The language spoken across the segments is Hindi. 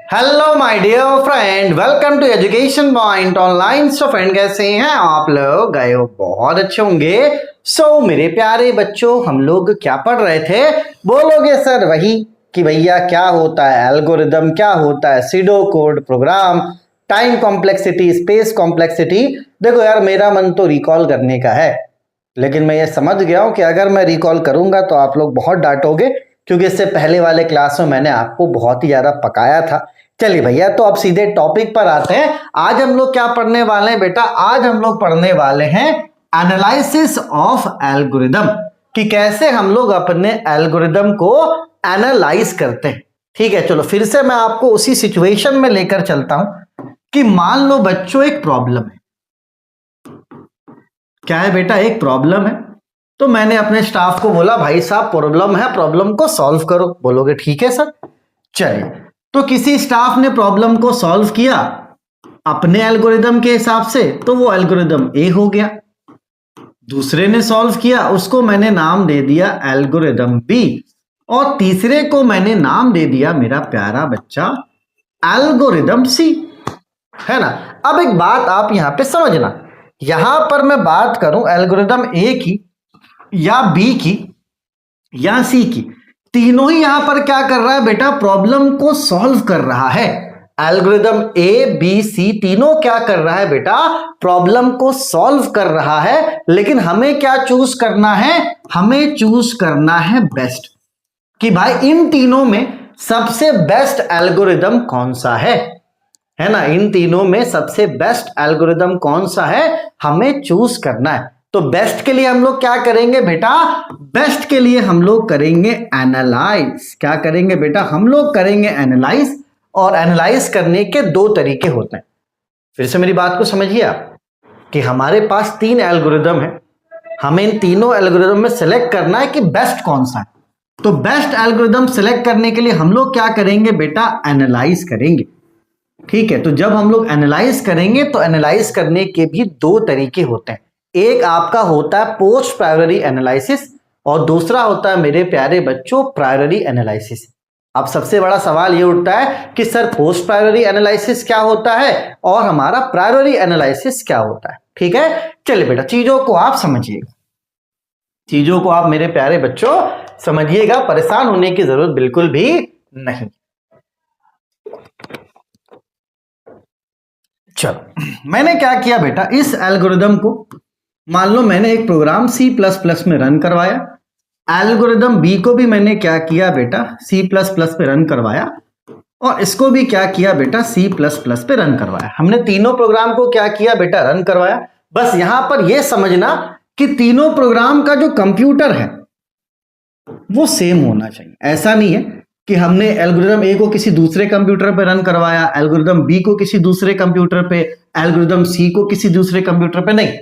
Hello my dear friend, welcome to education point online. So friend, कैसे हैं आप लोग? गए हो बहुत अच्छे होंगे। सो मेरे प्यारे बच्चों, हम लोग क्या पढ़ रहे थे? बोलोगे सर वही कि भैया क्या होता है एल्गोरिदम, क्या होता है pseudo code program, time complexity, space complexity. देखो यार, मेरा मन तो रिकॉल करने का है, लेकिन मैं ये समझ गया हूं कि अगर मैं रिकॉल करूंगा तो आप लोग बहुत डांटोगे, क्योंकि इससे पहले वाले क्लास में मैंने आपको बहुत ही ज्यादा पकाया था। चलिए भैया, तो अब सीधे टॉपिक पर आते हैं। आज हम लोग क्या पढ़ने वाले हैं बेटा? आज हम लोग पढ़ने वाले हैं एनालिसिस ऑफ एल्गोरिदम, कि कैसे हम लोग अपने एल्गोरिदम को एनालाइज करते हैं। ठीक है, चलो फिर से मैं आपको उसी सिचुएशन में लेकर चलता हूं कि मान लो बच्चों एक प्रॉब्लम है। क्या है बेटा? एक प्रॉब्लम है। तो मैंने अपने स्टाफ को बोला, भाई साहब प्रॉब्लम है, प्रॉब्लम को सॉल्व करो। बोलोगे ठीक है सर। चलिए, तो किसी स्टाफ ने प्रॉब्लम को सॉल्व किया अपने एल्गोरिदम के हिसाब से, तो वो एल्गोरिदम ए हो गया। दूसरे ने सॉल्व किया, उसको मैंने नाम दे दिया एल्गोरिदम बी, और तीसरे को मैंने नाम दे दिया मेरा प्यारा बच्चा एल्गोरिदम सी। है ना? अब एक बात आप यहां पे समझना, यहां पर मैं बात करूं एल्गोरिदम ए की या बी की या सी की, तीनों ही यहां पर क्या कर रहा है बेटा? प्रॉब्लम को सॉल्व कर रहा है। एल्गोरिदम ए बी सी तीनों क्या कर रहा है बेटा? प्रॉब्लम को सॉल्व कर रहा है। लेकिन हमें क्या चूज करना है? हमें चूज करना है बेस्ट, कि भाई इन तीनों में सबसे बेस्ट एल्गोरिदम कौन सा है ना? इन तीनों में सबसे बेस्ट एल्गोरिदम कौन सा है, हमें चूज करना है। तो बेस्ट के लिए हम लोग क्या करेंगे बेटा? बेस्ट के लिए हम लोग करेंगे एनालाइज। क्या करेंगे बेटा? हम लोग करेंगे एनालाइज। और एनालाइज करने के दो तरीके होते हैं। फिर से मेरी बात को समझिए आप, कि हमारे पास तीन एल्गोरिदम है, हमें इन तीनों एल्गोरिदम में सेलेक्ट करना है कि बेस्ट कौन सा है। तो बेस्ट एल्गोरिदम सेलेक्ट करने के लिए हम लोग क्या करेंगे बेटा? एनालाइज करेंगे। ठीक है, तो जब हम लोग एनालाइज करेंगे तो एनालाइज करने के भी दो तरीके होते हैं। एक आपका होता है पोस्ट प्रायोरी एनालिसिस, और दूसरा होता है मेरे प्यारे बच्चों प्रायोरी एनालिसिस। अब सबसे बड़ा सवाल ये उठता है कि सर पोस्ट प्रायोरी एनालिसिस क्या होता है और हमारा प्रायोरी एनालिसिस क्या होता है? ठीक है, चलिए बेटा चीजों को आप समझिएगा, चीजों को आप मेरे प्यारे बच्चों समझिएगा, परेशान होने की जरूरत बिल्कुल भी नहीं। चलो, मैंने क्या किया बेटा? इस एल्गोरिदम को मान लो मैंने एक प्रोग्राम C++ में रन करवाया, एल्गोरिदम बी को भी मैंने क्या किया बेटा? C++ पे रन करवाया, और इसको भी क्या किया बेटा? C++ पे रन करवाया। हमने तीनों प्रोग्राम को क्या किया बेटा? रन करवाया। बस यहां पर यह समझना कि तीनों प्रोग्राम का जो कंप्यूटर है वो सेम होना चाहिए। ऐसा नहीं है कि हमने एल्गोरिदम ए को किसी दूसरे कंप्यूटर पे रन करवाया, एल्गोरिदम बी को किसी दूसरे कंप्यूटर पे, एल्गोरिदम सी को किसी दूसरे कंप्यूटर पे। नहीं,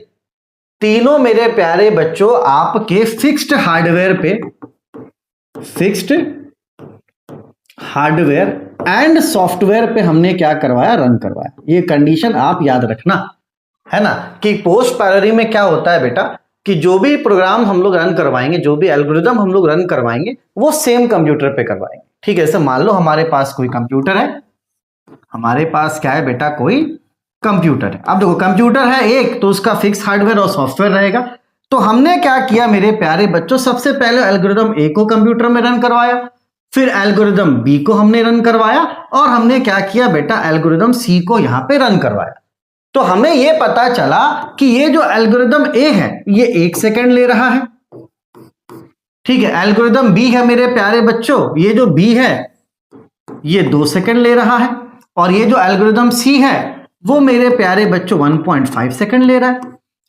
तीनों मेरे प्यारे बच्चों आपके फिक्स्ड हार्डवेयर एंड सॉफ्टवेयर पे हमने क्या करवाया? रन करवाया। ये कंडीशन आप याद रखना, है ना? कि पोस्ट प्रायोरी में क्या होता है बेटा, कि जो भी प्रोग्राम हम लोग रन करवाएंगे, जो भी एल्गोरिदम हम लोग रन करवाएंगे, वो सेम कंप्यूटर पे करवाएंगे। ठीक है, जैसे मान लो हमारे पास कोई कंप्यूटर है, हमारे पास क्या है बेटा? कोई कंप्यूटर है। अब देखो, कंप्यूटर है एक, तो उसका फिक्स हार्डवेयर और सॉफ्टवेयर रहेगा। तो हमने क्या किया मेरे प्यारे बच्चों? सबसे पहले एल्गोरिदम ए को कंप्यूटर में रन करवाया, फिर एल्गोरिदम बी को हमने रन करवाया, और हमने क्या किया बेटा? एल्गोरिदम सी को यहां पे रन करवाया। तो हमें यह पता चला कि ये जो एल्गोरिदम ए है ये 1 सेकंड ले रहा है। ठीक है, एल्गोरिदम बी है मेरे प्यारे बच्चों, ये जो बी है ये 2 सेकंड ले रहा है, और ये जो एल्गोरिदम सी है वो मेरे प्यारे बच्चों 1.5 सेकंड ले रहा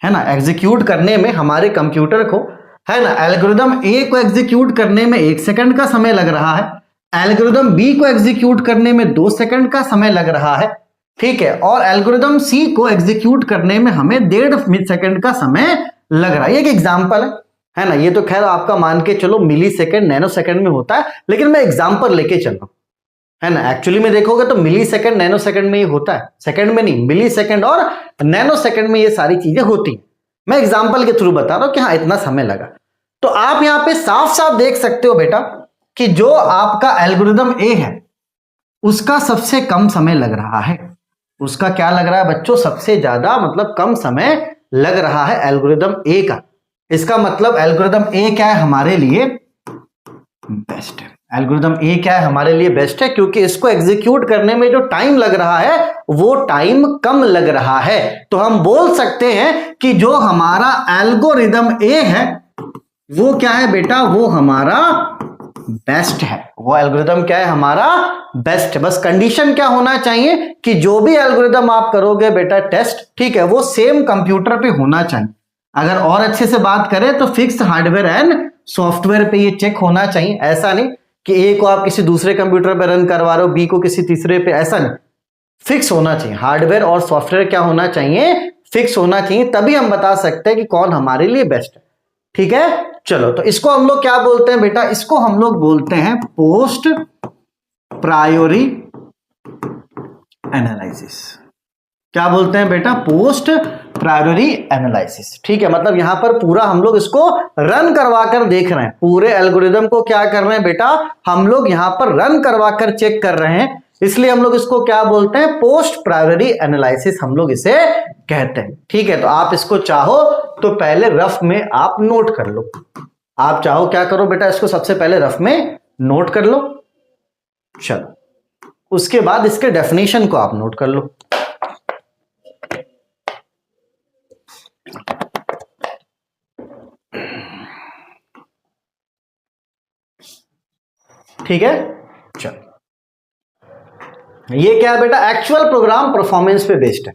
है ना? एग्जीक्यूट करने में हमारे कंप्यूटर को, है ना, एल्गोरिदम ए को एग्जीक्यूट करने में 1 सेकंड का समय लग रहा है, एल्गोरिदम बी को एग्जीक्यूट करने में 2 सेकंड का समय लग रहा है। ठीक है, और एल्गोरिदम सी को एग्जीक्यूट करने में हमें 1.5 सेकंड का समय लग रहा है। एक एग्जाम्पल है ना? ये तो खैर आपका मान के चलो मिली सेकंड नैनो सेकंड में होता है, लेकिन मैं एग्जाम्पल लेके चल रहा हूं, है ना? एक्चुअली में देखोगे तो मिली सेकंड नैनो सेकंड में ही होता है, सेकंड में नहीं, मिली सेकंड और नैनो सेकंड में ये सारी चीजें होती हैं। मैं एग्जाम्पल के थ्रू बता रहा हूं कि हाँ इतना समय लगा। तो आप यहां पे साफ साफ देख सकते हो बेटा कि जो आपका एल्गोरिदम ए है उसका सबसे कम समय लग रहा है। उसका क्या लग रहा है बच्चों? सबसे ज्यादा मतलब कम समय लग रहा है एल्गोरिदम ए का। इसका मतलब एल्गोरिदम ए क्या है हमारे लिए? बेस्ट है। एल्गोरिदम ए क्या है हमारे लिए? बेस्ट है, क्योंकि इसको एग्जीक्यूट करने में जो टाइम लग रहा है वो टाइम कम लग रहा है। तो हम बोल सकते हैं कि जो हमारा एल्गोरिदम ए है वो क्या है बेटा? वो हमारा बेस्ट है। वो एल्गोरिदम क्या है? हमारा बेस्ट है। बस कंडीशन क्या होना चाहिए कि जो भी एल्गोरिदम आप करोगे बेटा टेस्ट, ठीक है, वो सेम कंप्यूटर पे होना चाहिए। अगर और अच्छे से बात करें तो फिक्स हार्डवेयर एंड सॉफ्टवेयर पे ये चेक होना चाहिए। ऐसा नहीं कि ए को आप किसी दूसरे कंप्यूटर पे रन करवा रहे हो, बी को किसी तीसरे पे, ऐसा नहीं। फिक्स होना चाहिए। हार्डवेयर और सॉफ्टवेयर क्या होना चाहिए? फिक्स होना चाहिए, तभी हम बता सकते हैं कि कौन हमारे लिए बेस्ट है। ठीक है, चलो, तो इसको हम लोग क्या बोलते हैं बेटा? इसको हम लोग बोलते हैं पोस्ट प्रायोरी एनालिसिस। क्या बोलते हैं बेटा? Post प्रायोरी analysis. ठीक है, मतलब यहां पर पूरा हम लोग इसको रन करवा कर देख रहे हैं। पूरे एल्गोरिदम को क्या कर रहे हैं बेटा? हम लोग यहां पर रन करवा कर चेक कर रहे हैं, इसलिए हम लोग इसको क्या बोलते हैं? पोस्ट प्रायोरी एनालिसिस हम लोग इसे कहते हैं। ठीक है, तो आप इसको चाहो तो पहले रफ में आप नोट कर लो। आप चाहो क्या करो बेटा? इसको सबसे पहले रफ में नोट कर लो। चलो, उसके बाद इसके डेफिनेशन को आप नोट कर लो। ठीक है, चलो, ये क्या है बेटा? एक्चुअल प्रोग्राम परफॉर्मेंस पे बेस्ड है।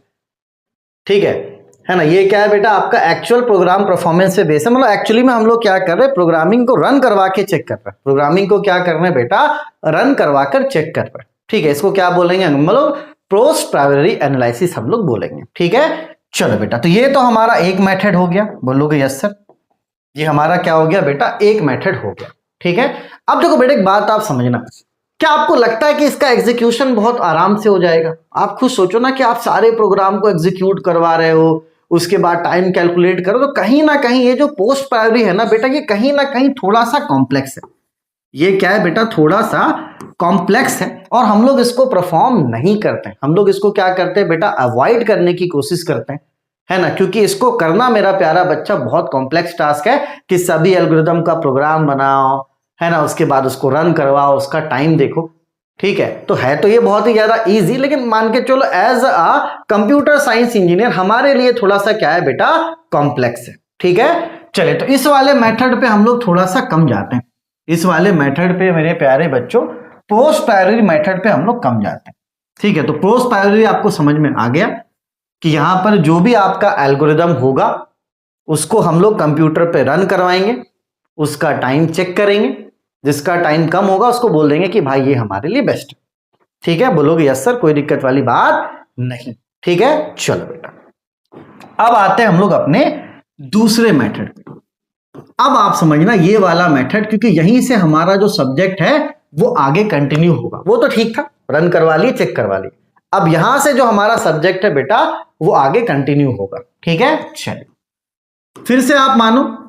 ठीक है ना? ये क्या है बेटा? आपका एक्चुअल प्रोग्राम परफॉर्मेंस पे बेस्ड है। मतलब एक्चुअली में हम लोग क्या कर रहे हैं? प्रोग्रामिंग को रन करवा के चेक कर रहे हैं। प्रोग्रामिंग को क्या कर रहे हैं बेटा? रन करवा कर चेक कर रहे हैं। ठीक है, इसको क्या बोलेंगे? मतलब पोस्ट प्रायोरी एनालिसिस हम लोग बोलेंगे। ठीक है, चलो बेटा, तो ये तो हमारा एक मेथड हो गया। बोलोगे यस सर? ये हमारा क्या हो गया बेटा? एक मेथड हो गया। ठीक है, अब देखो बेटा, एक बात आप समझना, क्या आपको लगता है कि इसका एग्जीक्यूशन बहुत आराम से हो जाएगा? आप खुद सोचो ना कि आप सारे प्रोग्राम को एग्जीक्यूट करवा रहे हो, उसके बाद टाइम कैलकुलेट करो, तो कहीं ना कहीं ये जो पोस्ट प्रायोरी है ना बेटा, ये कहीं ना कहीं थोड़ा सा कॉम्प्लेक्स है। ये क्या है बेटा? थोड़ा सा कॉम्प्लेक्स है, और हम लोग इसको परफॉर्म नहीं करते हैं। हम लोग इसको क्या करते हैं बेटा? अवॉइड करने की कोशिश करते हैं, है ना? क्योंकि इसको करना मेरा प्यारा बच्चा बहुत कॉम्प्लेक्स टास्क है कि सभी एल्गोरिदम का प्रोग्राम बनाओ, है ना, उसके बाद उसको रन करवाओ, उसका टाइम देखो। ठीक है, तो है तो ये बहुत ही ज्यादा इजी, लेकिन मान के चलो as a computer science engineer हमारे लिए थोड़ा सा क्या है बेटा? कॉम्प्लेक्स है। ठीक है, चलिए, तो इस वाले मेथड पे हम लोग थोड़ा सा कम जाते हैं। इस वाले मेथड पे मेरे प्यारे बच्चों, पोस्ट प्रायोरी मेथड पे हम लोग कम जाते हैं। ठीक है, तो पोस्ट प्रायोरी आपको समझ में आ गया कि यहां पर जो भी आपका एल्गोरिदम होगा उसको हम लोग कंप्यूटर पे रन करवाएंगे, उसका टाइम चेक करेंगे, जिसका टाइम कम होगा उसको बोल देंगे कि भाई ये हमारे लिए बेस्ट है। ठीक है, बोलोगे यस सर? कोई दिक्कत वाली बात नहीं। ठीक है, चलो बेटा, अब आते हैं हम लोग अपने दूसरे मेथड पे। अब आप समझना ये वाला मेथड, क्योंकि यहीं से हमारा जो सब्जेक्ट है वो आगे कंटिन्यू होगा। वो तो ठीक था, रन करवा लिए, चेक करवा लिए। अब यहां से जो हमारा सब्जेक्ट है बेटा वो आगे कंटिन्यू होगा। ठीक है, चलिए, फिर से आप मानो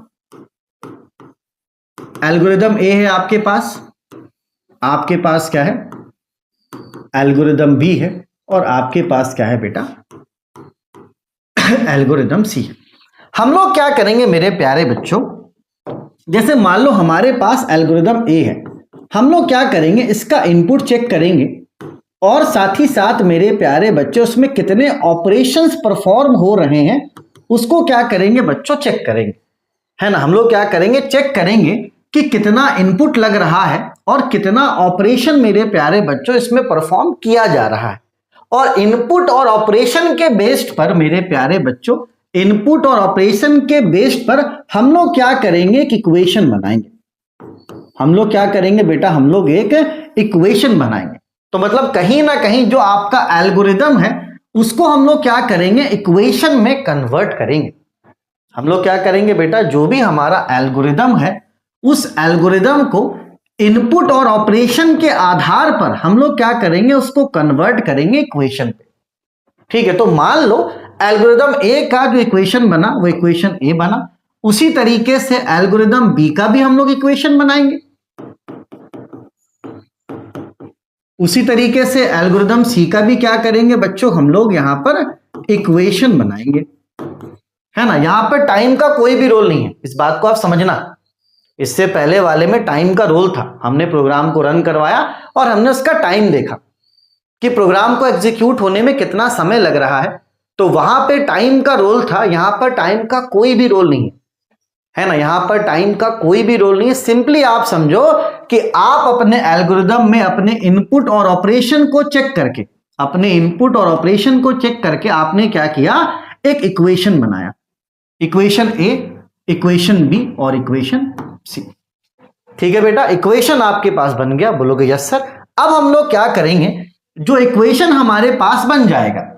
एल्गोरिदम ए है आपके पास क्या है? एल्गोरिदम बी है, और आपके पास क्या है बेटा? एल्गोरिदम सी है। हम लोग क्या करेंगे मेरे प्यारे बच्चों? जैसे मान लो हमारे पास एल्गोरिदम ए है, हम लोग क्या करेंगे? इसका इनपुट चेक करेंगे, और साथ ही साथ मेरे प्यारे बच्चों उसमें कितने ऑपरेशंस परफॉर्म हो रहे हैं उसको क्या करेंगे बच्चों? चेक करेंगे, है ना? हम लोग क्या करेंगे? चेक करेंगे कि कितना इनपुट लग रहा है और कितना ऑपरेशन मेरे प्यारे बच्चों इसमें परफॉर्म किया जा रहा है। और इनपुट और ऑपरेशन के बेस्ड पर मेरे प्यारे बच्चों, इनपुट और ऑपरेशन के बेस्ड पर हम लोग क्या करेंगे? कि इक्वेशन बनाएंगे। हम लोग क्या करेंगे बेटा? हम लोग एक इक्वेशन बनाएंगे। तो मतलब कहीं ना कहीं जो आपका एल्गोरिदम है उसको हम लोग क्या करेंगे? इक्वेशन में कन्वर्ट करेंगे। हम लोग क्या करेंगे बेटा? जो भी हमारा एल्गोरिदम है उस एल्गोरिदम को इनपुट और ऑपरेशन के आधार पर हम लोग क्या करेंगे? उसको कन्वर्ट करेंगे इक्वेशन पे। ठीक है, तो मान लो एल्गोरिदम ए का जो इक्वेशन बना वो इक्वेशन ए बना, उसी तरीके से एल्गोरिदम बी का भी हम लोग इक्वेशन बनाएंगे। उसी तरीके से एल्गोरिदम सी का भी क्या करेंगे बच्चों, हम लोग यहां पर इक्वेशन बनाएंगे, है ना। यहां पर टाइम का कोई भी रोल नहीं है, इस बात को आप समझना। इससे पहले वाले में टाइम का रोल था, हमने प्रोग्राम को रन करवाया और हमने उसका टाइम देखा कि प्रोग्राम को एग्जीक्यूट होने में कितना समय लग रहा है, तो वहां पे टाइम का रोल था। यहां पर टाइम का कोई भी रोल नहीं है ना, यहां पर टाइम का कोई भी रोल नहीं है। सिंपली आप समझो कि आप अपने एल्गोरिदम में अपने इनपुट और ऑपरेशन को चेक करके, अपने इनपुट और ऑपरेशन को चेक करके आपने क्या किया, एक इक्वेशन बनाया, इक्वेशन ए, इक्वेशन बी और इक्वेशन सी। ठीक है बेटा, इक्वेशन आपके पास बन गया, बोलोगे यस सर। अब हम लोग क्या करेंगे, जो इक्वेशन हमारे पास बन जाएगा,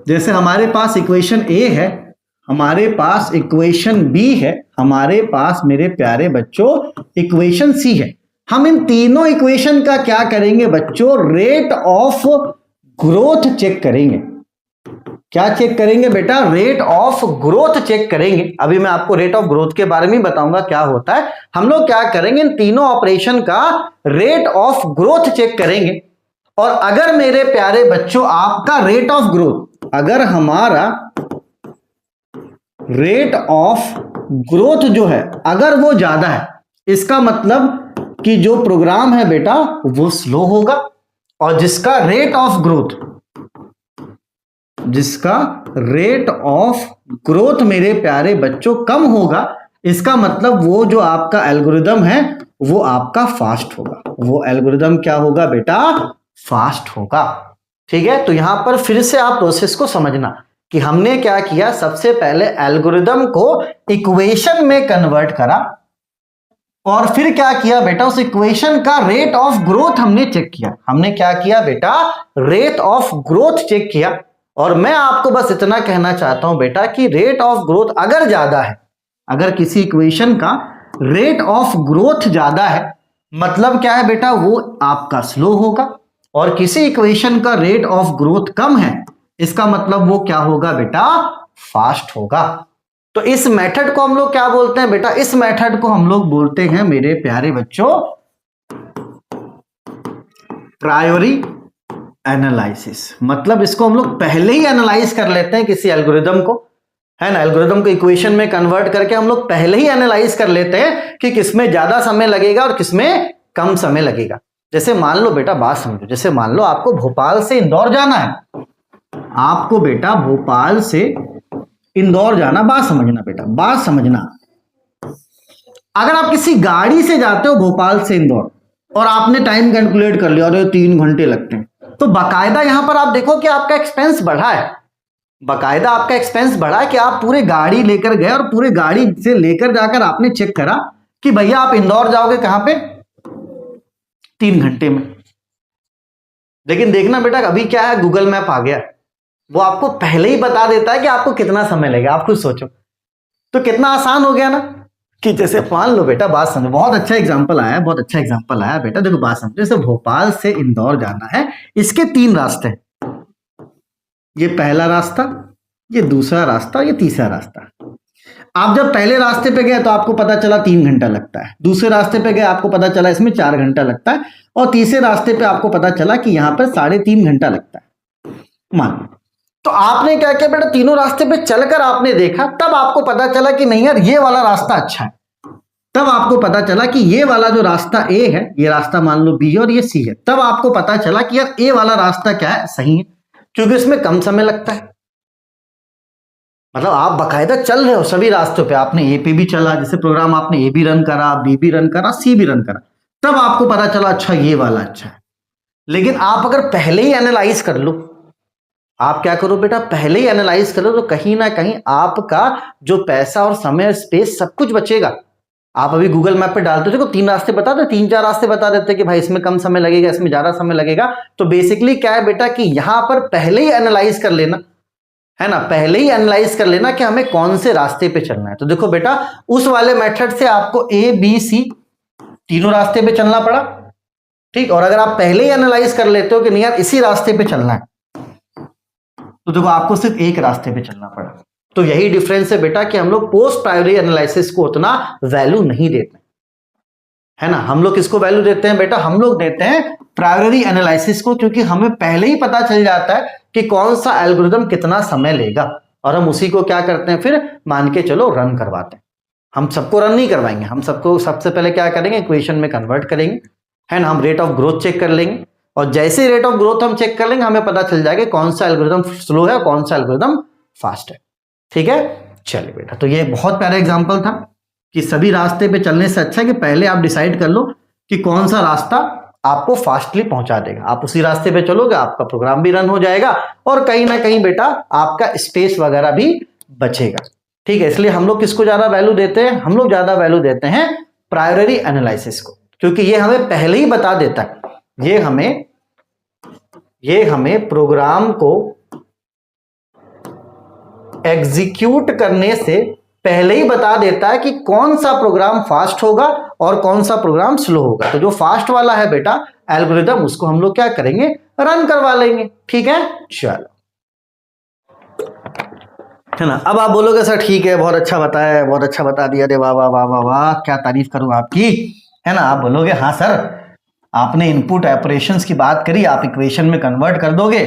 जैसे हमारे पास इक्वेशन ए है, हमारे पास इक्वेशन बी है, हमारे पास मेरे प्यारे बच्चों इक्वेशन सी है। हम इन तीनों इक्वेशन का क्या करेंगे बच्चों, रेट ऑफ ग्रोथ चेक करेंगे। क्या चेक करेंगे बेटा, रेट ऑफ ग्रोथ चेक करेंगे। अभी मैं आपको रेट ऑफ ग्रोथ के बारे में बताऊंगा क्या होता है। हम लोग क्या करेंगे, इन तीनों ऑपरेशन का रेट ऑफ ग्रोथ चेक करेंगे। और अगर मेरे प्यारे बच्चों आपका रेट ऑफ ग्रोथ, अगर हमारा रेट ऑफ ग्रोथ जो है अगर वो ज्यादा है, इसका मतलब कि जो प्रोग्राम है बेटा वो स्लो होगा। और जिसका रेट ऑफ ग्रोथ, जिसका रेट ऑफ ग्रोथ मेरे प्यारे बच्चों कम होगा, इसका मतलब वो जो आपका एल्गोरिदम है वो आपका फास्ट होगा। वो एल्गोरिदम क्या होगा बेटा, फास्ट होगा। ठीक है, तो यहां पर फिर से आप प्रोसेस को समझना कि हमने क्या किया, सबसे पहले एल्गोरिदम को इक्वेशन में कन्वर्ट करा और फिर क्या किया बेटा, उस इक्वेशन का रेट ऑफ ग्रोथ हमने चेक किया। हमने क्या किया बेटा, रेट ऑफ ग्रोथ चेक किया। और मैं आपको बस इतना कहना चाहता हूं बेटा कि रेट ऑफ ग्रोथ अगर ज्यादा है, अगर किसी इक्वेशन का रेट ऑफ ग्रोथ ज्यादा है, मतलब क्या है बेटा, वो आपका स्लो होगा। और किसी इक्वेशन का रेट ऑफ ग्रोथ कम है, इसका मतलब वो क्या होगा बेटा, फास्ट होगा। तो इस मेथड को हम लोग क्या बोलते हैं बेटा, इस मेथड को हम लोग बोलते हैं मेरे प्यारे बच्चों प्रायोरी एनालिसिस। मतलब इसको हम लोग पहले ही एनालाइज कर लेते हैं किसी एल्गोरिदम को, है ना। एल्गोरिदम को इक्वेशन में कन्वर्ट करके हम लोग पहले ही एनालाइज कर लेते हैं कि किसमें ज्यादा समय लगेगा और किसमें कम समय लगेगा। जैसे मान लो बेटा, बात समझो, जैसे मान लो आपको भोपाल से इंदौर जाना है, आपको बेटा भोपाल से इंदौर जाना, बात समझना बेटा, बात समझना। अगर आप किसी गाड़ी से जाते हो भोपाल से इंदौर और आपने टाइम कैलकुलेट कर लिया और 3 घंटे लगते हैं, तो बाकायदा यहां पर आप देखो कि आपका एक्सपेंस बढ़ा है, बाकायदा आपका एक्सपेंस बढ़ा है कि आप पूरे गाड़ी लेकर गए और पूरे गाड़ी से लेकर जाकर आपने चेक करा कि भैया आप इंदौर जाओगे कहां पे, 3 घंटे में। लेकिन देखना बेटा, अभी क्या है, गूगल मैप आ गया, वो आपको पहले ही बता देता है कि आपको कितना समय लगेगा। आप खुद सोचो तो कितना आसान हो गया ना। कि जैसे मान लो बेटा, बात समझो, बहुत अच्छा एग्जांपल आया, बहुत अच्छा एग्जांपल आया बेटा। देखो बात समझो, जैसे भोपाल से इंदौर जाना है, इसके 3 रास्ते हैं। ये पहला रास्ता, ये दूसरा रास्ता, ये तीसरा रास्ता। आप जब पहले रास्ते पे गए तो आपको पता चला 3 घंटा लगता है, दूसरे रास्ते पे गए आपको पता चला इसमें 4 घंटा लगता है, और तीसरे रास्ते पे आपको पता चला कि यहां पर 3.5 घंटा लगता है मान। तो आपने क्या किया बेटा, तीनों रास्ते पे चलकर आपने देखा, तब आपको पता चला कि नहीं यार ये वाला रास्ता अच्छा है। तब आपको पता चला कि ये वाला जो रास्ता ए है, ये रास्ता मान लो बी है और ये सी है। तब आपको पता चला कि यार ए वाला रास्ता क्या है, सही है, क्योंकि इसमें कम समय लगता है। मतलब आप बाकायदा चल रहे हो सभी रास्तों पे, आपने ए पे भी चला, जैसे प्रोग्राम आपने ए भी रन करा, बी भी रन करा, सी भी रन करा, तब आपको पता चला अच्छा ये वाला अच्छा है। लेकिन आप अगर पहले ही एनालाइज कर लो, आप क्या करो बेटा, पहले ही एनालाइज करो, तो कहीं ना कहीं आपका जो पैसा और समय, स्पेस, सब कुछ बचेगा। आप अभी गूगल मैप पे डालते हो, देखो 3 रास्ते बता दे, 3-4 रास्ते बता देते कि भाई इसमें कम समय लगेगा, इसमें ज्यादा समय लगेगा। तो बेसिकली क्या है बेटा कि यहां पर पहले ही एनालाइज कर लेना, है ना, पहले ही एनालाइज कर लेना कि हमें कौन से रास्ते पे चलना है। तो देखो बेटा, उस वाले मेथड से आपको ए बी सी तीनों रास्ते पे चलना पड़ा, ठीक। और अगर आप पहले ही एनालाइज कर लेते हो कि नहीं यार इसी रास्ते पे चलना है, तो देखो आपको सिर्फ एक रास्ते पे चलना पड़ा। तो यही डिफरेंस है बेटा कि हम लोग पोस्ट प्रायोरी एनालिसिस को उतना वैल्यू नहीं देते। है ना। हम लोग किसको वैल्यू देते हैं बेटा, हम लोग देते हैं प्रायोरी एनालिसिस को, क्योंकि हमें पहले ही पता चल जाता है कि कौन सा एल्गोरिदम कितना समय लेगा, और हम उसी को क्या करते हैं, फिर मान के चलो रन करवाते हैं। हम सबको रन नहीं करवाएंगे, हम सबको सबसे पहले क्या करेंगे, इक्वेशन में कन्वर्ट करेंगे, है ना। हम रेट ऑफ ग्रोथ चेक कर लेंगे, और जैसे रेट ऑफ ग्रोथ हम चेक कर लेंगे हमें पता चल जाएगा कौन सा एल्गोरिदम स्लो है, कौन सा एल्गोरिदम फास्ट है। ठीक है, चलिए बेटा, तो ये बहुत प्यारा एग्जांपल था कि सभी रास्ते पे चलने से अच्छा है कि पहले आप डिसाइड कर लो कि कौन सा रास्ता आपको फास्टली पहुंचा देगा। आप उसी रास्ते पे चलोगे, आपका प्रोग्राम भी रन हो जाएगा, और कहीं ना कहीं बेटा आपका स्पेस वगैरह भी बचेगा। ठीक है, इसलिए हम लोग किसको ज्यादा वैल्यू देते हैं, हम लोग ज्यादा वैल्यू देते हैं प्रायोरी एनालिसिस को, क्योंकि ये हमें पहले ही बता देता है, ये हमें प्रोग्राम को एग्जीक्यूट करने से पहले ही बता देता है कि कौन सा प्रोग्राम फास्ट होगा और कौन सा प्रोग्राम स्लो होगा। तो जो फास्ट वाला है बेटा एल्गोरिदम, उसको हम लोग क्या करेंगे, रन करवा लेंगे। ठीक है, चलो, है ना। अब आप बोलोगे सर ठीक है, बहुत अच्छा बताया, बहुत अच्छा बता दिया, अरे वाह वाह वाह वाह वाह, क्या तारीफ करूं आपकी, है ना। आप बोलोगे हाँ सर, आपने इनपुट ऑपरेशंस की बात करी, आप इक्वेशन में कन्वर्ट कर दोगे,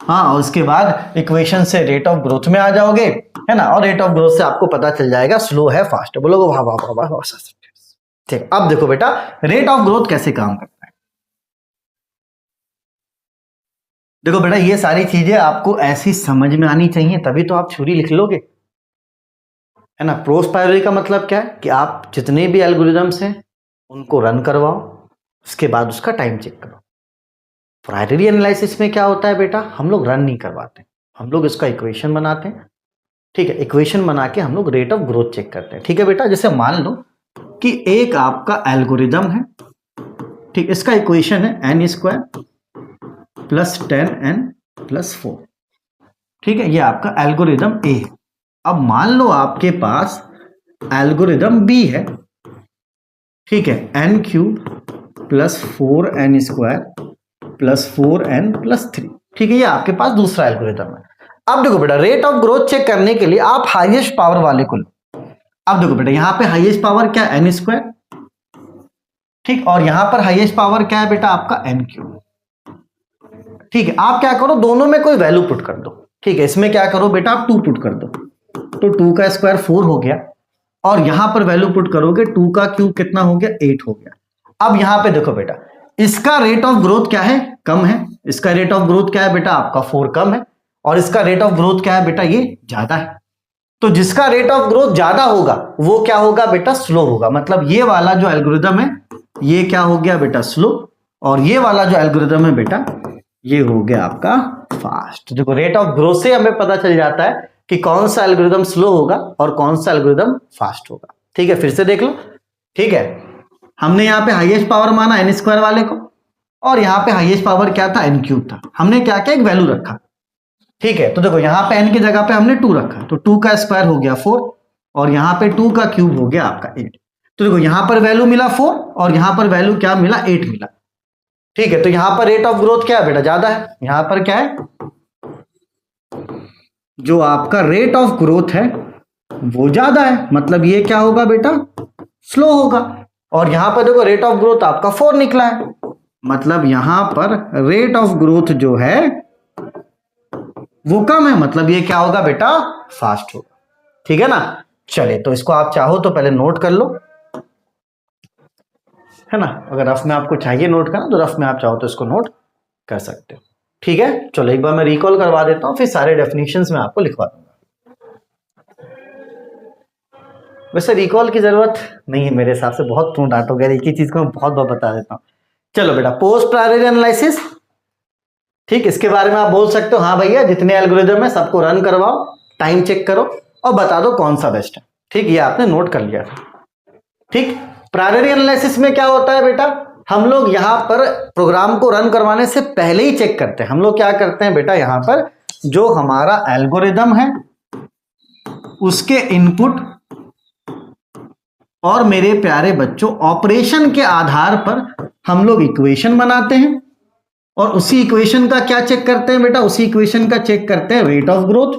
हाँ, और उसके बाद इक्वेशन से रेट ऑफ ग्रोथ में आ जाओगे, है ना, और रेट ऑफ ग्रोथ से आपको पता चल जाएगा स्लो है फास्ट है। बोलोगे वाह वाह वाह वाह। ठीक, अब देखो बेटा रेट ऑफ ग्रोथ कैसे काम करता है। देखो बेटा, ये सारी चीजें आपको ऐसी समझ में आनी चाहिए, तभी तो आप थ्योरी लिख लोगे, है ना। पोस्ट प्रायोरी का मतलब क्या है कि आप जितने भी एल्गोरिदम्स हैं उनको रन करवाओ, उसके बाद उसका टाइम चेक करो। प्रायोरी एनालिसिस में क्या होता है बेटा, हम लोग रन नहीं करवाते, हम लोग इसका इक्वेशन बनाते हैं। ठीक है, इक्वेशन बना के हम लोग रेट ऑफ ग्रोथ चेक करते हैं। ठीक है बेटा, जैसे मान लो कि एक आपका एल्गोरिदम है, ठीक, इसका इक्वेशन है n square plus 10n plus 4। ठीक है, ये आपका एल्गोरिदम ए है। अब मान लो आपके पास एल्गोरिदम बी है, ठीक है, n cube plus 4n square plus 4n plus 3। ठीक है, ये आपके पास दूसरा एल्गोरिदम है। अब देखो बेटा, रेट ऑफ ग्रोथ चेक करने के लिए आप हाईएस्ट पावर वाले को लो। अब देखो बेटा, यहां पे हाईएस्ट पावर क्या है, n स्क्वायर, ठीक, और यहां पर हाईएस्ट पावर क्या है बेटा आपका n क्यूब। ठीक है, आप क्या करो, दोनों में कोई वैल्यू पुट कर दो। ठीक है, इसमें क्या करो बेटा, आप 2 पुट कर दो, तो 2 का स्क्वायर 4 हो गया, और यहां पर वैल्यू पुट करोगे 2 का क्यूब कितना हो गया, 8 हो गया। अब यहां पे देखो बेटा, इसका रेट ऑफ ग्रोथ क्या है, कम है, इसका रेट ऑफ ग्रोथ क्या है बेटा आपका 4 कम है, और इसका रेट ऑफ ग्रोथ क्या है बेटा, ये ज्यादा है। तो जिसका रेट ऑफ ग्रोथ ज्यादा होगा वो क्या होगा बेटा, स्लो होगा। मतलब ये वाला जो एल्गोरिदम है ये क्या हो गया बेटा, स्लो, और ये वाला जो एल्गोरिदम है बेटा ये हो गया आपका फास्ट। देखो, रेट ऑफ ग्रोथ से हमें पता चल जाता है कि कौन सा एल्गोरिदम स्लो होगा और कौन सा एल्गोरिदम फास्ट होगा। ठीक है, फिर से देख लो। ठीक है, हमने यहाँ पे हाईएस्ट पावर माना n स्क्वायर वाले को, और यहाँ पे हाईएस्ट पावर क्या था, n क्यूब था। हमने क्या किया, एक वैल्यू रखा। ठीक है, तो देखो यहाँ पे n की जगह पे हमने 2 रखा, तो 2 का स्क्वायर हो गया 4, और यहाँ पे 2 का क्यूब हो गया आपका 8। तो देखो यहाँ पर वैल्यू मिला 4, और यहाँ पर वैल्यू क्या मिला, 8 मिला। ठीक है, तो यहाँ पर रेट ऑफ ग्रोथ क्या है बेटा, ज्यादा है। यहाँ पर क्या है, जो आपका रेट ऑफ ग्रोथ है वो ज्यादा है, मतलब ये क्या होगा बेटा, स्लो होगा। और यहां पर देखो रेट ऑफ ग्रोथ आपका 4 निकला है, मतलब यहां पर रेट ऑफ ग्रोथ जो है वो कम है, मतलब ये क्या होगा बेटा, फास्ट होगा। ठीक है ना। चलिए, तो इसको आप चाहो तो पहले नोट कर लो, है ना। अगर रफ में आपको चाहिए नोट करना तो रफ में आप चाहो तो इसको नोट कर सकते हो। ठीक है, चलो एक बार मैं रिकॉल करवा देता हूं, फिर सारे डेफिनेशंस में आपको लिखवा दूंगा। वैसे रिकॉल की जरूरत नहीं है मेरे हिसाब से, बहुत तुम डांटोगे, एक ही चीज को मैं बहुत बार बता देता हूं। चलो बेटा, पोस्ट प्रायोरी एनालिसिस, ठीक, इसके बारे में आप बोल सकते हो हाँ भैया जितने एल्गोरिदम है सबको रन करवाओ, टाइम चेक करो और बता दो कौन सा बेस्ट है। ठीक, ये आपने नोट कर लिया। ठीक, प्रायोरी एनालिसिस में क्या होता है बेटा, हम लोग यहां पर प्रोग्राम को रन करवाने से पहले ही चेक करते हैं। हम लोग क्या करते हैं बेटा, यहां पर जो हमारा एल्गोरिदम है उसके इनपुट और मेरे प्यारे बच्चों ऑपरेशन के आधार पर हम लोग इक्वेशन बनाते हैं, और उसी इक्वेशन का क्या चेक करते हैं बेटा, उसी इक्वेशन का चेक करते हैं रेट ऑफ ग्रोथ,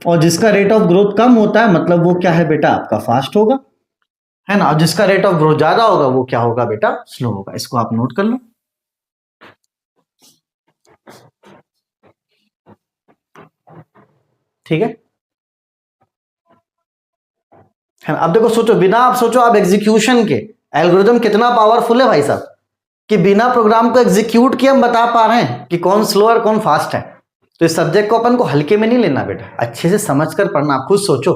और जिसका रेट ऑफ ग्रोथ कम होता है मतलब वो क्या है बेटा आपका फास्ट होगा, है ना, और जिसका रेट ऑफ ग्रोथ ज्यादा होगा वो क्या होगा बेटा, स्लो होगा। इसको आप नोट कर लो। ठीक है ना। अब देखो सोचो, बिना आप सोचो, आप एग्जीक्यूशन के एल्गोरिदम कितना पावरफुल है भाई साहब, कि बिना प्रोग्राम को एग्जीक्यूट किए हम बता पा रहे हैं कि कौन स्लो और कौन फास्ट है। तो इस सब्जेक्ट को अपन को हल्के में नहीं लेना बेटा, अच्छे से समझ कर पढ़ना। आप खुद सोचो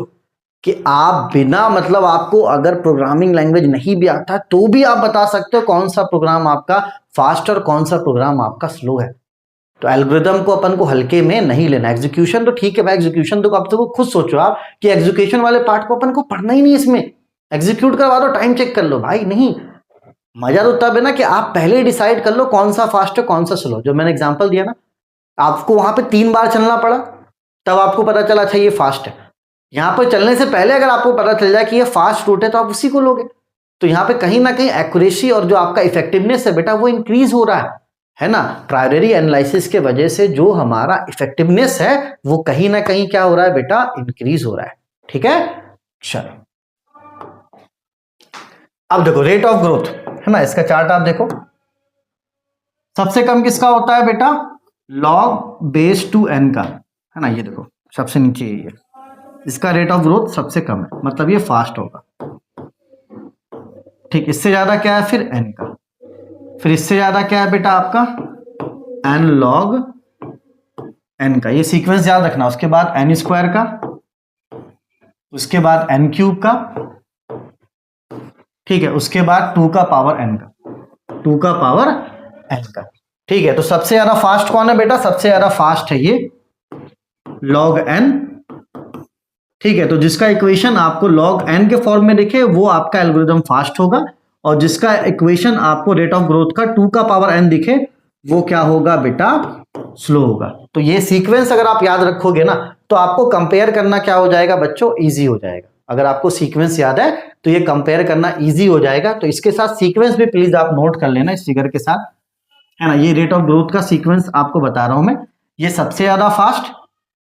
कि आप बिना मतलब आपको अगर प्रोग्रामिंग लैंग्वेज नहीं भी आता तो भी आप बता सकते हो कौन सा प्रोग्राम आपका फास्ट और कौन सा प्रोग्राम आपका स्लो है। तो एल्गोरिदम को अपन को हल्के में नहीं लेना। एग्जीक्यूशन तो ठीक है भाई, एग्जीक्यूशन तो आप तो खुद सोचो आप कि एग्जीक्यूशन वाले पार्ट को अपन को पढ़ना ही नहीं, इसमें एग्जीक्यूट करवा दो, टाइम चेक कर लो। भाई नहीं, मजा तो तब है ना कि आप पहले डिसाइड कर लो कौन सा फास्ट है कौन सा स्लो। जो मैंने एग्जांपल दिया ना, आपको वहां पे 3 बार चलना पड़ा तब आपको पता चला अच्छा ये फास्ट है। यहां पर चलने से पहले अगर आपको पता चल जाए कि ये फास्ट रूट है तो आप उसी को लोगे। तो यहां पे कहीं ना कहीं एक्यूरेसी और जो आपका इफेक्टिवनेस है बेटा वो इंक्रीज हो रहा है ना। प्रायोरी एनालिसिस के वजह से जो हमारा इफेक्टिवनेस है वो कहीं ना कहीं क्या हो रहा है बेटा, इंक्रीज हो रहा है। ठीक है, चलो अब देखो रेट ऑफ ग्रोथ है ना, इसका चार्ट आप देखो। सबसे कम किसका होता है बेटा, लॉग बेस टू एन का, है ना। ये देखो सबसे नीचे ये है, इसका रेट ऑफ ग्रोथ सबसे कम है, मतलब ये फास्ट होगा। ठीक, इससे ज्यादा क्या है फिर एन का, फिर इससे ज्यादा क्या है बेटा आपका एन लॉग एन का। ये सीक्वेंस याद रखना। उसके बाद एन स्क्वायर का, उसके बाद एन क्यूब का, ठीक है, उसके बाद 2 का पावर एन का, 2 का पावर एन का। ठीक है, तो सबसे ज्यादा फास्ट कौन है बेटा, सबसे ज्यादा फास्ट है ये लॉग एन। ठीक है, तो जिसका इक्वेशन आपको लॉग एन के फॉर्म में दिखे वो आपका एल्गोरिदम फास्ट होगा, और जिसका इक्वेशन आपको रेट ऑफ ग्रोथ का 2 का पावर एन दिखे वो क्या होगा बेटा, स्लो होगा। तो ये सीक्वेंस अगर आप याद रखोगे ना तो आपको कंपेयर करना क्या हो जाएगा बच्चों, इजी हो जाएगा। अगर आपको सीक्वेंस याद है तो ये कंपेयर करना इजी हो जाएगा। तो इसके साथ सीक्वेंस भी प्लीज आप नोट कर लेना इस फिगर के साथ, है ना। ये रेट ऑफ ग्रोथ का सीक्वेंस आपको बता रहा हूं मैं। ये सबसे ज्यादा फास्ट,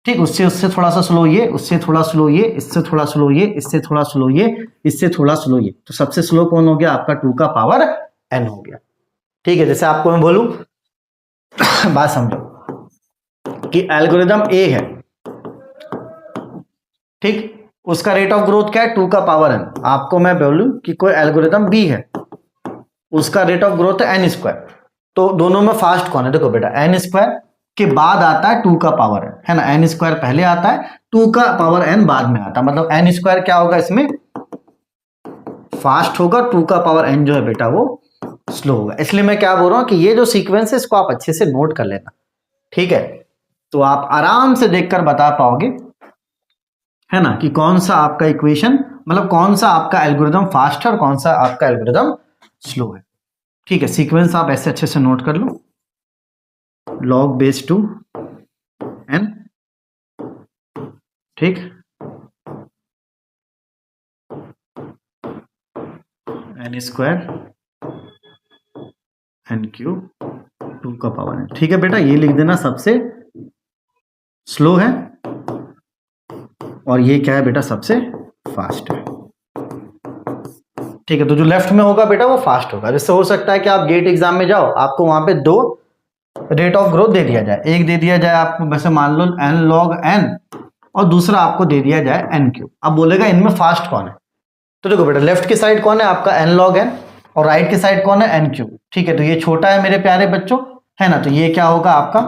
ठीक, उससे उससे थोड़ा सा स्लो ये, उससे थोड़ा स्लो ये, इससे थोड़ा स्लो ये, इससे थोड़ा स्लो ये, इससे थोड़ा स्लो ये। तो सबसे स्लो कौन हो गया आपका 2 का पावर एन हो गया। ठीक है, जैसे आपको मैं बोलूं बात समझो कि एल्गोरिदम ए है, ठीक, उसका रेट ऑफ ग्रोथ क्या है 2 का पावर एन। आपको मैं बोलूं कि कोई एल्गोरिदम बी है, उसका रेट ऑफ ग्रोथ है एन स्क्वायर। तो दोनों में फास्ट कौन है, देखो बेटा एन स्क्वायर के बाद आता है 2 का पावर एन, है ना। एन स्क्वायर पहले आता है, 2 का पावर एन बाद में आता है, मतलब एन स्क्वायर क्या होगा इसमें फास्ट होगा, 2 का पावर एन जो है बेटा वो स्लो होगा। इसलिए मैं क्या बोल रहा हूं कि ये जो सीक्वेंस है इसको आप अच्छे से नोट कर लेना, ठीक है। तो आप आराम से देखकर बता पाओगे, है ना, कि कौन सा आपका इक्वेशन मतलब कौन सा आपका एल्गोरिदम फास्ट है और कौन सा आपका एल्गोरिदम स्लो है। ठीक है, सीक्वेंस आप ऐसे अच्छे से नोट कर लो, लॉग बेस टू एन, ठीक, एन स्क्वायर एन क्यूब 2 का पावर एन। ठीक है बेटा, ये लिख देना सबसे स्लो है और ये क्या है बेटा सबसे फास्ट है। ठीक है, तो जो लेफ्ट में होगा बेटा वो फास्ट होगा। जैसे हो सकता है कि आप गेट एग्जाम में जाओ, आपको वहां पे 2 रेट ऑफ ग्रोथ दे दिया जाए, एक दे दिया जाए आपको वैसे मान लो एन लॉग एन और दूसरा आपको दे दिया जाए एन क्यूब। अब बोलेगा इनमें फास्ट कौन है, तो देखो बेटा लेफ्ट की साइड कौन है आपका एन लॉग एन और राइट की साइड कौन है एन क्यूब। ठीक है, तो ये छोटा है मेरे प्यारे बच्चों, है ना, तो ये क्या होगा आपका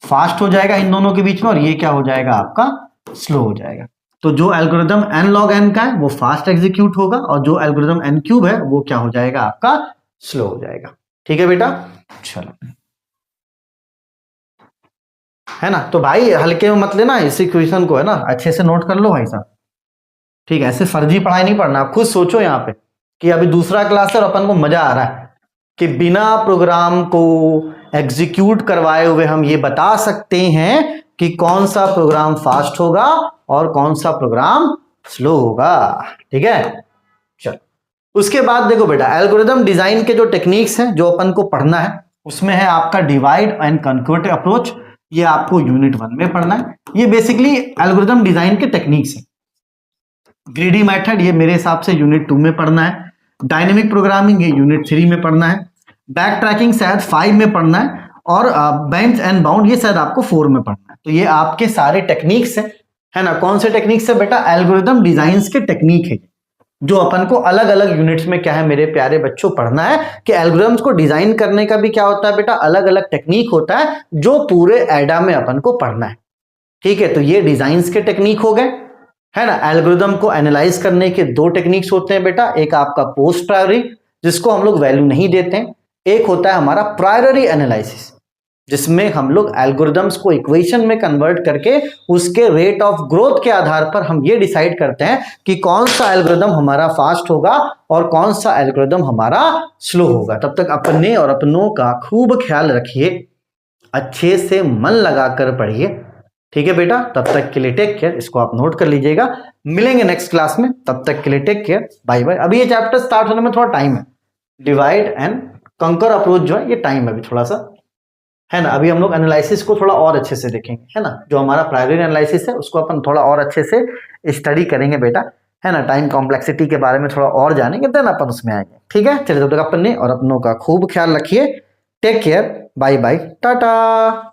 फास्ट हो जाएगा इन दोनों के बीच में, और ये क्या हो जाएगा आपका स्लो हो जाएगा। तो जो एल्गोरिदम एन लॉग एन का है वो फास्ट एग्जीक्यूट होगा और जो एल्गोरिदम एन क्यूब है वो क्या हो जाएगा आपका स्लो हो जाएगा। ठीक है बेटा, चलो, है ना। तो भाई हल्के में मत लेना इस इक्वेशन को, है ना, अच्छे से नोट कर लो भाई साहब। ठीक है, ऐसे फर्जी पढ़ाई नहीं पढ़ना। आप खुद सोचो यहाँ पे कि अभी दूसरा क्लास है और अपन को मजा आ रहा है कि बिना प्रोग्राम को एग्जीक्यूट करवाए हुए हम ये बता सकते हैं कि कौन सा प्रोग्राम फास्ट होगा और कौन सा प्रोग्राम स्लो होगा। ठीक है, चलो उसके बाद देखो बेटा एल्गोरिदम डिजाइन के जो टेक्निक्स हैं जो अपन को पढ़ना है उसमें है आपका डिवाइड एंड कॉन्क्वेट अप्रोच। ये आपको यूनिट 1 में पढ़ना है। ये बेसिकली एल्गोरिदम डिजाइन के टेक्निक्स हैं। ग्रीडी मेथड ये मेरे हिसाब से यूनिट 2 में पढ़ना है, डायनेमिक प्रोग्रामिंग ये यूनिट 3 में पढ़ना है, बैक ट्रैकिंग शायद 5 में पढ़ना है, और बेंच एंड बाउंड ये शायद आपको 4 में पढ़ना है। तो ये आपके सारे टेक्निक्स है ना। कौन से टेक्निक्स है बेटा? एल्गोरिदम डिजाइंस के टेक्निक है, जो अपन को अलग अलग यूनिट्स में क्या है मेरे प्यारे बच्चों पढ़ना है कि एल्गोरिदम्स को डिजाइन करने का भी क्या होता है बेटा, अलग अलग टेक्निक होता है जो पूरे एडा में अपन को पढ़ना है। ठीक है, तो ये डिजाइन्स के टेक्निक हो गए, है ना। एल्गोरिदम को एनालाइज करने के दो टेक्निक्स होते हैं बेटा, एक आपका पोस्ट प्रायोरी जिसको हम लोग वैल्यू नहीं देते हैं, एक होता है हमारा प्रायोरी एनालिसिस जिसमें हम लोग एल्गोरिदम्स को इक्वेशन में कन्वर्ट करके उसके रेट ऑफ ग्रोथ के आधार पर हम ये डिसाइड करते हैं कि कौन सा एल्गोरिदम हमारा फास्ट होगा और कौन सा एल्गोरिदम हमारा स्लो होगा। तब तक अपने और अपनों का खूब ख्याल रखिए, अच्छे से मन लगाकर पढ़िए। ठीक है बेटा, तब तक के लिए टेक केयर, इसको आप नोट कर लीजिएगा। मिलेंगे नेक्स्ट क्लास में, तब तक के लिए टेक केयर, बाय बाय। अभी ये चैप्टर स्टार्ट होने में थोड़ा टाइम है, डिवाइड एंड कंकर अप्रोच जो है ये टाइम है अभी थोड़ा सा, है ना। अभी हम लोग एनालिसिस को थोड़ा और अच्छे से देखेंगे, है ना। जो हमारा प्रायोरी एनालिसिस है उसको अपन थोड़ा और अच्छे से स्टडी करेंगे बेटा, है ना। टाइम कॉम्प्लेक्सिटी के बारे में थोड़ा और जानेंगे, देन अपन उसमें आएंगे। ठीक है, चलिए तब तक अपने और अपनों का खूब ख्याल रखिए। Take care, bye bye, Tata.